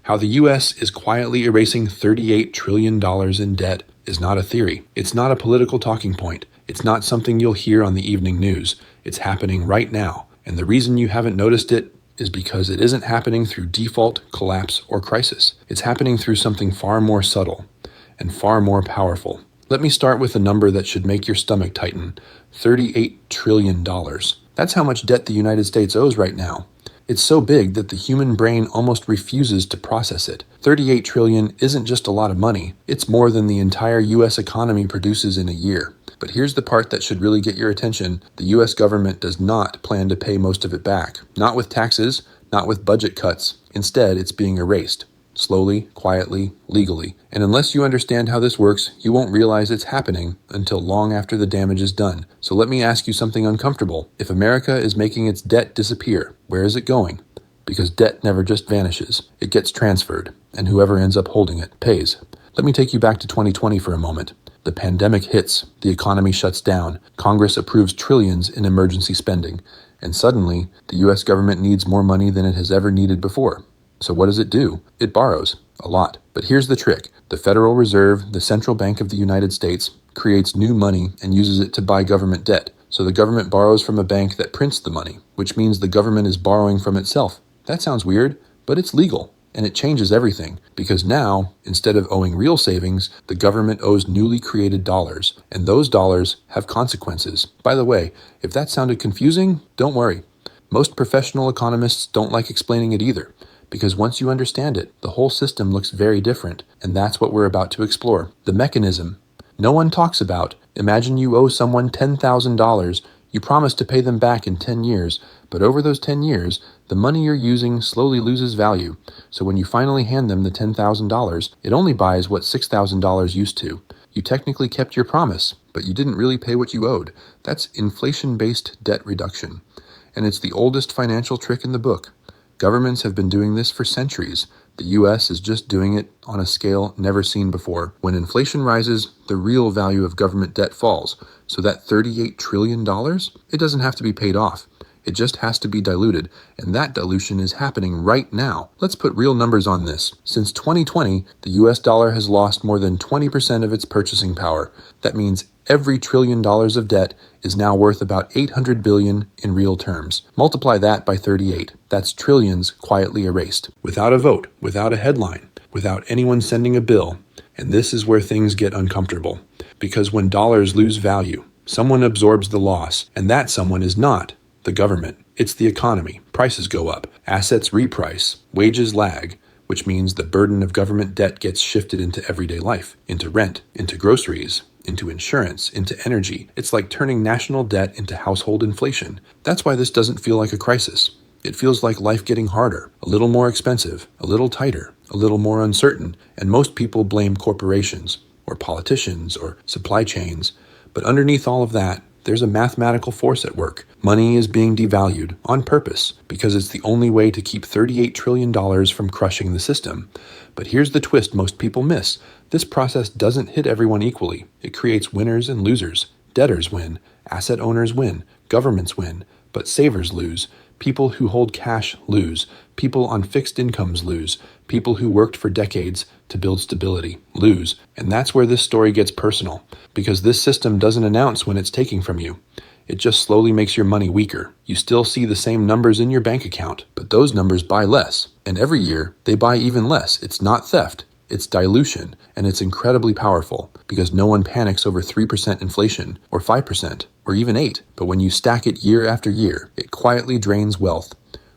How the U.S. is quietly erasing $38 trillion in debt is not a theory. It's not a political talking point. It's not something you'll hear on the evening news. It's happening right now. And the reason you haven't noticed it is because it isn't happening through default, collapse, or crisis. It's happening through something far more subtle and far more powerful. Let me start with a number that should make your stomach tighten. $38 trillion. That's how much debt the United States owes right now. It's so big that the human brain almost refuses to process it. $38 trillion isn't just a lot of money. It's more than the entire U.S. economy produces in a year. But here's the part that should really get your attention. The U.S. government does not plan to pay most of it back. Not with taxes, not with budget cuts. Instead, it's being erased. Slowly, quietly, legally. And unless you understand how this works, you won't realize it's happening until long after the damage is done. So let me ask you something uncomfortable. If America is making its debt disappear, where is it going? Because debt never just vanishes. It gets transferred, and whoever ends up holding it pays. Let me take you back to 2020 for a moment. The pandemic hits, the economy shuts down, Congress approves trillions in emergency spending, and suddenly, the U.S. government needs more money than it has ever needed before. So what does it do? It borrows. A lot. But here's the trick. The Federal Reserve, the central bank of the United States, creates new money and uses it to buy government debt. So the government borrows from a bank that prints the money, which means the government is borrowing from itself. That sounds weird, but it's legal. And it changes everything, because now, instead of owing real savings, the government owes newly created dollars, and those dollars have consequences. By the way, if that sounded confusing, don't worry. Most professional economists don't like explaining it either, because once you understand it, the whole system looks very different, and that's what we're about to explore. The mechanism. No one talks about. Imagine you owe someone $10,000. You promise to pay them back in 10 years, but over those 10 years, the money you're using slowly loses value. So when you finally hand them the $10,000, it only buys what $6,000 used to. You technically kept your promise, but you didn't really pay what you owed. That's inflation-based debt reduction. And it's the oldest financial trick in the book. Governments have been doing this for centuries. The U.S. is just doing it on a scale never seen before. When inflation rises, the real value of government debt falls. So that $38 trillion, it doesn't have to be paid off. It just has to be diluted, and that dilution is happening right now. Let's put real numbers on this. Since 2020, the US dollar has lost more than 20% of its purchasing power. That means every $1 trillion of debt is now worth about $800 billion in real terms. Multiply that by 38. That's trillions quietly erased. Without a vote, without a headline, without anyone sending a bill. And this is where things get uncomfortable. Because when dollars lose value, someone absorbs the loss, and that someone is not the government. It's the economy. Prices go up. Assets reprice. Wages lag, which means the burden of government debt gets shifted into everyday life, into rent, into groceries, into insurance, into energy. It's like turning national debt into household inflation. That's why this doesn't feel like a crisis. It feels like life getting harder, a little more expensive, a little tighter, a little more uncertain, and most people blame corporations, or politicians, or supply chains. But underneath all of that, there's a mathematical force at work. Money is being devalued on purpose because it's the only way to keep $38 trillion from crushing the system. But here's the twist most people miss. This process doesn't hit everyone equally. It creates winners and losers. Debtors win. Asset owners win. Governments win. But savers lose. People who hold cash lose. People on fixed incomes lose. People who worked for decades to build stability lose. And that's where this story gets personal, because this system doesn't announce when it's taking from you. It just slowly makes your money weaker. You still see the same numbers in your bank account, but those numbers buy less. And every year, they buy even less. It's not theft. It's dilution, and it's incredibly powerful because no one panics over 3% inflation or 5% or even 8%. But when you stack it year after year, it quietly drains wealth.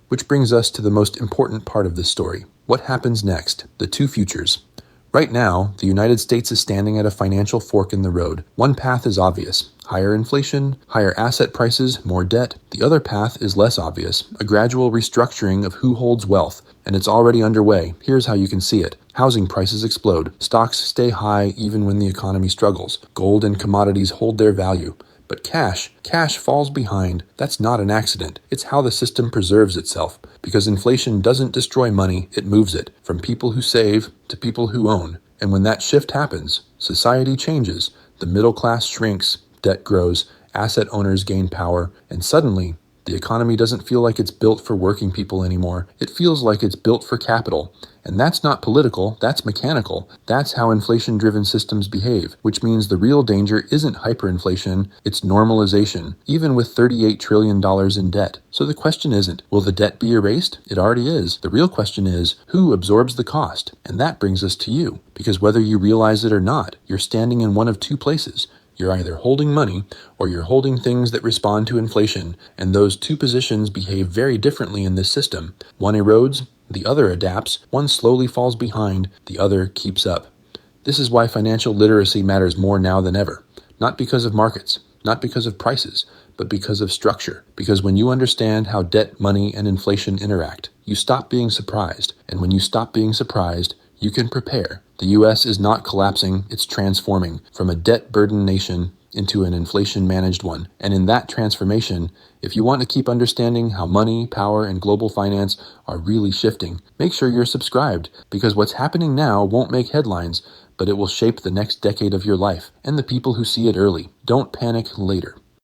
Which brings us to the most important part of this story. What happens next? The two futures. Right now, the United States is standing at a financial fork in the road. One path is obvious. Higher inflation, higher asset prices, more debt. The other path is less obvious. A gradual restructuring of who holds wealth. And it's already underway. Here's how you can see it. Housing prices explode. Stocks stay high even when the economy struggles. Gold and commodities hold their value. But cash falls behind. That's not an accident. It's how the system preserves itself. Because inflation doesn't destroy money, it moves it from people who save to people who own. And when that shift happens, society changes. The middle class shrinks, debt grows, asset owners gain power, and suddenly, The economy doesn't feel like it's built for working people anymore. It feels like it's built for capital. And that's not political, that's mechanical. That's how inflation-driven systems behave, which means the real danger isn't hyperinflation, it's normalization, even with $38 trillion in debt. So the question isn't, will the debt be erased? It already is. The real question is, who absorbs the cost? And that brings us to you, because whether you realize it or not, you're standing in one of two places. You're either holding money or you're holding things that respond to inflation, and those two positions behave very differently in this system. One erodes, the other adapts, one slowly falls behind, the other keeps up. This is why financial literacy matters more now than ever. Not because of markets, not because of prices, but because of structure. Because when you understand how debt, money, and inflation interact, you stop being surprised. And when you stop being surprised, you can prepare. The U.S. is not collapsing, it's transforming from a debt-burdened nation into an inflation-managed one. And in that transformation, if you want to keep understanding how money, power, and global finance are really shifting, make sure you're subscribed, because what's happening now won't make headlines, but it will shape the next decade of your life and the people who see it early. Don't panic later.